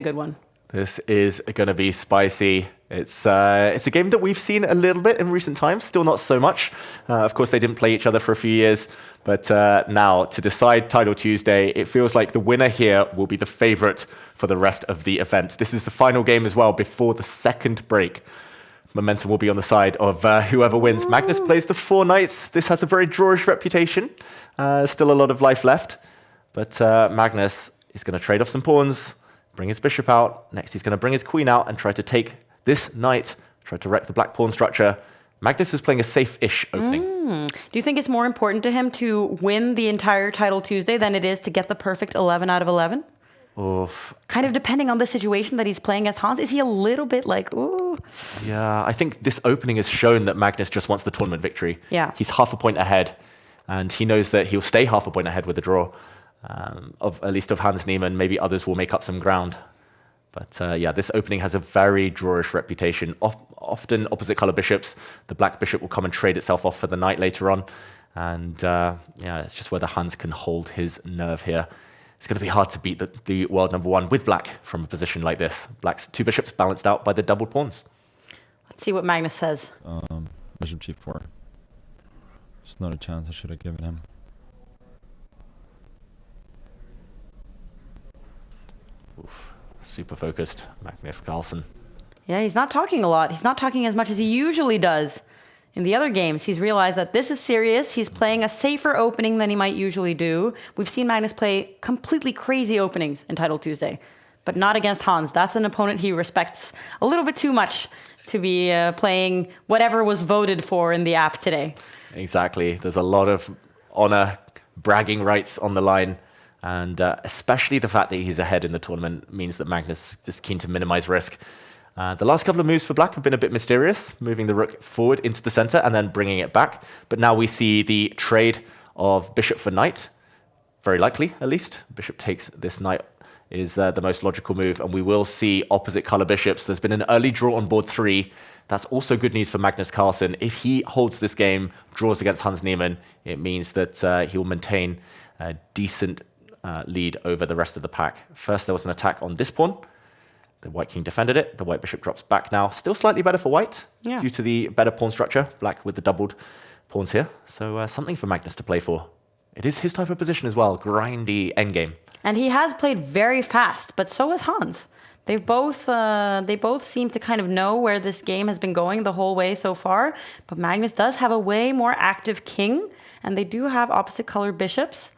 good one. This is going to be spicy. It's a game that we've seen a little bit in recent times, still not so much. Of course, they didn't play each other for a few years, but now to decide Title Tuesday, it feels like the winner here will be the favorite for the rest of the event. This is the final game as well before the second break. Momentum will be on the side of whoever wins. Ooh. Magnus plays the 4 knights. This has a very drawish reputation. Still a lot of life left, but Magnus is going to trade off some pawns, bring his bishop out. Next, he's going to bring his queen out and try to take this knight, try to wreck the black pawn structure. Magnus is playing a safe-ish opening. Do you think it's more important to him to win the entire Title Tuesday than it is to get the perfect 11 out of 11? Oof. Kind of depending on the situation that he's playing as Hans. Is he a little bit like, ooh? Yeah, I think this opening has shown that Magnus just wants the tournament victory. Yeah. He's half a point ahead, and he knows that he'll stay half a point ahead with a draw. At least of Hans Niemann. Maybe others will make up some ground. But yeah, this opening has a very drawish reputation. Often opposite color bishops. The black bishop will come and trade itself off for the knight later on. And yeah, it's just whether Hans can hold his nerve here. It's going to be hard to beat the world number 1 with black from a position like this. Black's 2 bishops balanced out by the doubled pawns. Let's see what Magnus says. Bishop g4. There's not a chance I should have given him. Oof. Super focused, Magnus Carlsen. Yeah, he's not talking a lot. He's not talking as much as he usually does. In the other games, he's realized that this is serious. He's playing a safer opening than he might usually do. We've seen Magnus play completely crazy openings in Title Tuesday, but not against Hans. That's an opponent he respects a little bit too much to be playing whatever was voted for in the app today. Exactly. There's a lot of honor, bragging rights on the line. And especially the fact that he's ahead in the tournament means that Magnus is keen to minimize risk. The last couple of moves for black have been a bit mysterious, moving the rook forward into the center and then bringing it back. But now we see the trade of bishop for knight. Very likely, at least. Bishop takes this knight is the most logical move. And we will see opposite color bishops. There's been an early draw on board 3. That's also good news for Magnus Carlsen. If he holds this game, draws against Hans Niemann, it means that he will maintain a decent lead over the rest of the pack. First, there was an attack on this pawn. The white king defended it. The white bishop drops back now. Still slightly better for white due to the better pawn structure. Black with the doubled pawns here. So something for Magnus to play for. It is his type of position as well. Grindy endgame. And he has played very fast, but so has Hans. They both seem to kind of know where this game has been going the whole way so far. But Magnus does have a way more active king, and they do have opposite color bishops.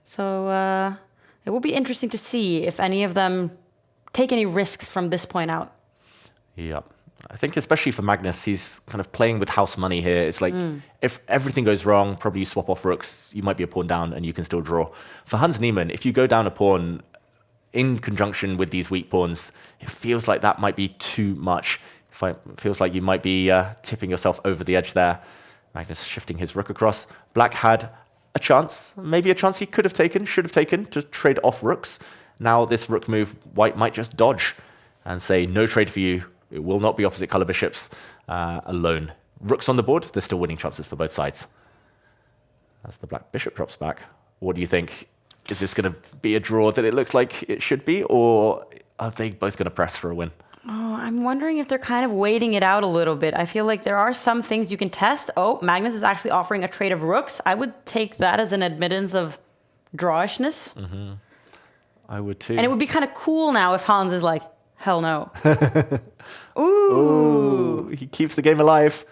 So it will be interesting to see if any of them take any risks from this point out. Yeah, I think especially for Magnus, he's kind of playing with house money here. It's like if everything goes wrong, probably you swap off rooks, you might be a pawn down and you can still draw. For Hans Niemann, if you go down a pawn in conjunction with these weak pawns, it feels like that might be too much. It feels like you might be tipping yourself over the edge there. Magnus shifting his rook across. Black had a chance, maybe a chance he could have taken, should have taken, to trade off rooks. Now this rook move, white might just dodge and say, no trade for you. It will not be opposite color bishops alone. Rooks on the board, there's still winning chances for both sides. As the black bishop drops back, what do you think? Is this going to be a draw that it looks like it should be, or are they both going to press for a win? Oh, I'm wondering if they're kind of waiting it out a little bit. I feel like there are some things you can test. Oh, Magnus is actually offering a trade of rooks. I would take that as an admittance of drawishness. I would too. And it would be kind of cool now if Hans is like, hell no. Ooh. Ooh, he keeps the game alive.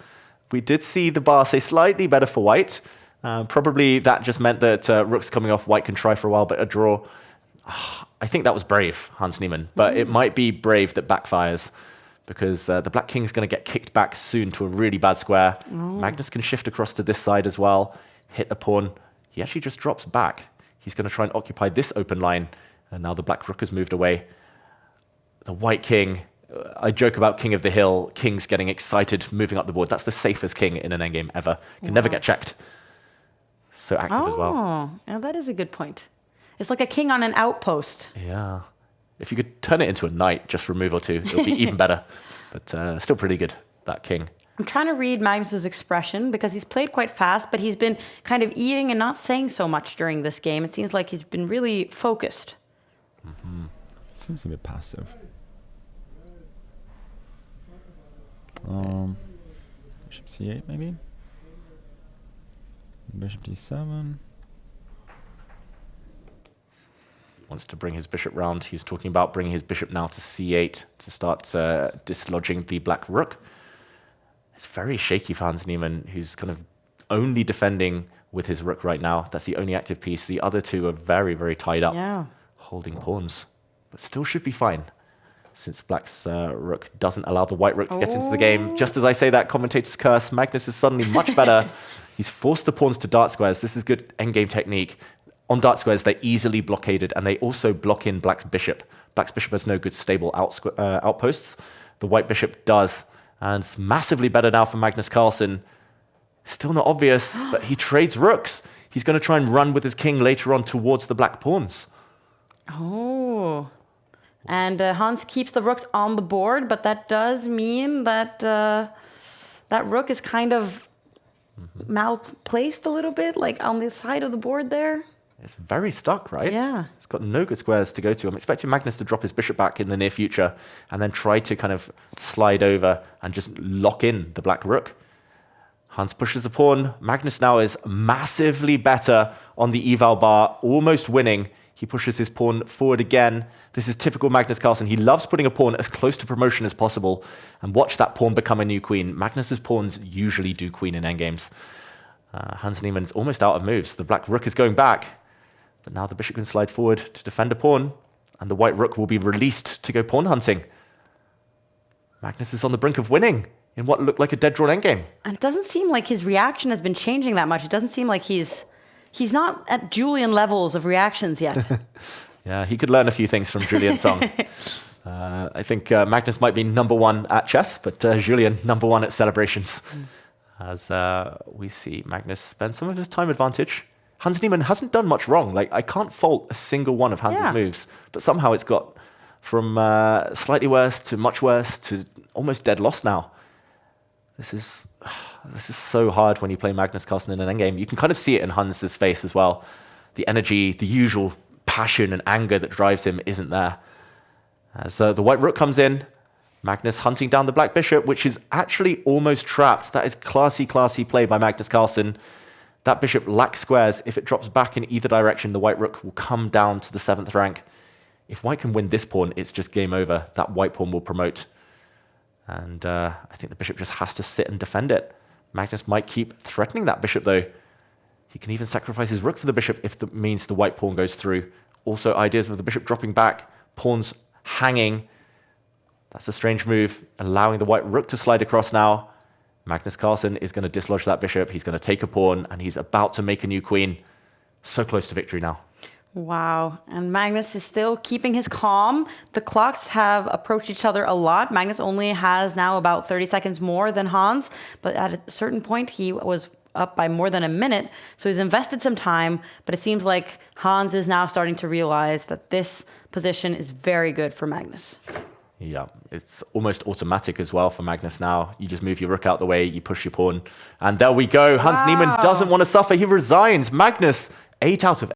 We did see the bar say slightly better for white. Probably that just meant that rooks coming off, white can try for a while, but a draw. I think that was brave, Hans Niemann, but it might be brave that backfires because the black king is going to get kicked back soon to a really bad square. Magnus can shift across to this side as well, hit a pawn. He actually just drops back. He's going to try and occupy this open line, and now the black rook has moved away. The white king, I joke about king of the hill, kings getting excited, moving up the board. That's the safest king in an endgame ever. Can never get checked. So active as well. Oh, yeah, that is a good point. It's like a king on an outpost. Yeah. If you could turn it into a knight, just for a move or two, it would be even better. But still pretty good, that king. I'm trying to read Magnus's expression because he's played quite fast, but he's been kind of eating and not saying so much during this game. It seems like he's been really focused. Seems a bit passive. Bishop c8 maybe. Bishop d7. Wants to bring his bishop round. He's talking about bringing his bishop now to c8 to start dislodging the black rook. It's very shaky for Hans Niemann, who's kind of only defending with his rook right now. That's the only active piece. The other two are very, very tied up, holding pawns, but still should be fine, since black's rook doesn't allow the white rook to get into the game. Just as I say that, commentator's curse, Magnus is suddenly much better. He's forced the pawns to dart squares. This is good endgame technique. On dart squares, they're easily blockaded, and they also block in black's bishop. Black's bishop has no good stable outposts. The white bishop does, and it's massively better now for Magnus Carlsen. Still not obvious, but he trades rooks. He's going to try and run with his king later on towards the black pawns. Oh. And Hans keeps the rooks on the board, but that does mean that that rook is kind of malplaced a little bit, like on the side of the board there. It's very stuck, right? Yeah. It's got no good squares to go to. I'm expecting Magnus to drop his bishop back in the near future and then try to kind of slide over and just lock in the black rook. Hans pushes a pawn. Magnus now is massively better on the eval bar, almost winning. He pushes his pawn forward again. This is typical Magnus Carlsen. He loves putting a pawn as close to promotion as possible and watch that pawn become a new queen. Magnus's pawns usually do queen in endgames. Hans Niemann's almost out of moves. The black rook is going back, but now the bishop can slide forward to defend a pawn, and the white rook will be released to go pawn hunting. Magnus is on the brink of winning in what looked like a dead-drawn endgame. And it doesn't seem like his reaction has been changing that much. It doesn't seem like he's not at Julian levels of reactions yet. Yeah, he could learn a few things from Julian Song. I think Magnus might be #1 at chess, but Julian #1 at celebrations. As we see Magnus spend some of his time advantage. Hans Niemann hasn't done much wrong. Like, I can't fault a single one of Hans's moves, but somehow it's got from slightly worse to much worse to almost dead loss now. This is so hard when you play Magnus Carlsen in an endgame. You can kind of see it in Hans's face as well. The energy, the usual passion and anger that drives him isn't there. As the white rook comes in, Magnus hunting down the black bishop, which is actually almost trapped. That is classy play by Magnus Carlsen. That bishop lacks squares. If it drops back in either direction, the white rook will come down to the 7th rank. If white can win this pawn, it's just game over. That white pawn will promote. And I think the bishop just has to sit and defend it. Magnus might keep threatening that bishop, though. He can even sacrifice his rook for the bishop if that means the white pawn goes through. Also, ideas of the bishop dropping back, pawns hanging. That's a strange move, allowing the white rook to slide across now. Magnus Carlsen is going to dislodge that bishop. He's going to take a pawn, and he's about to make a new queen. So close to victory now. Wow. And Magnus is still keeping his calm. The clocks have approached each other a lot. Magnus only has now about 30 seconds more than Hans, but at a certain point, he was up by more than a minute. So he's invested some time, but it seems like Hans is now starting to realize that this position is very good for Magnus. Yeah, it's almost automatic as well for Magnus now. You just move your rook out the way, you push your pawn, and there we go. Hans Niemann doesn't want to suffer. He resigns. Magnus, 8 out of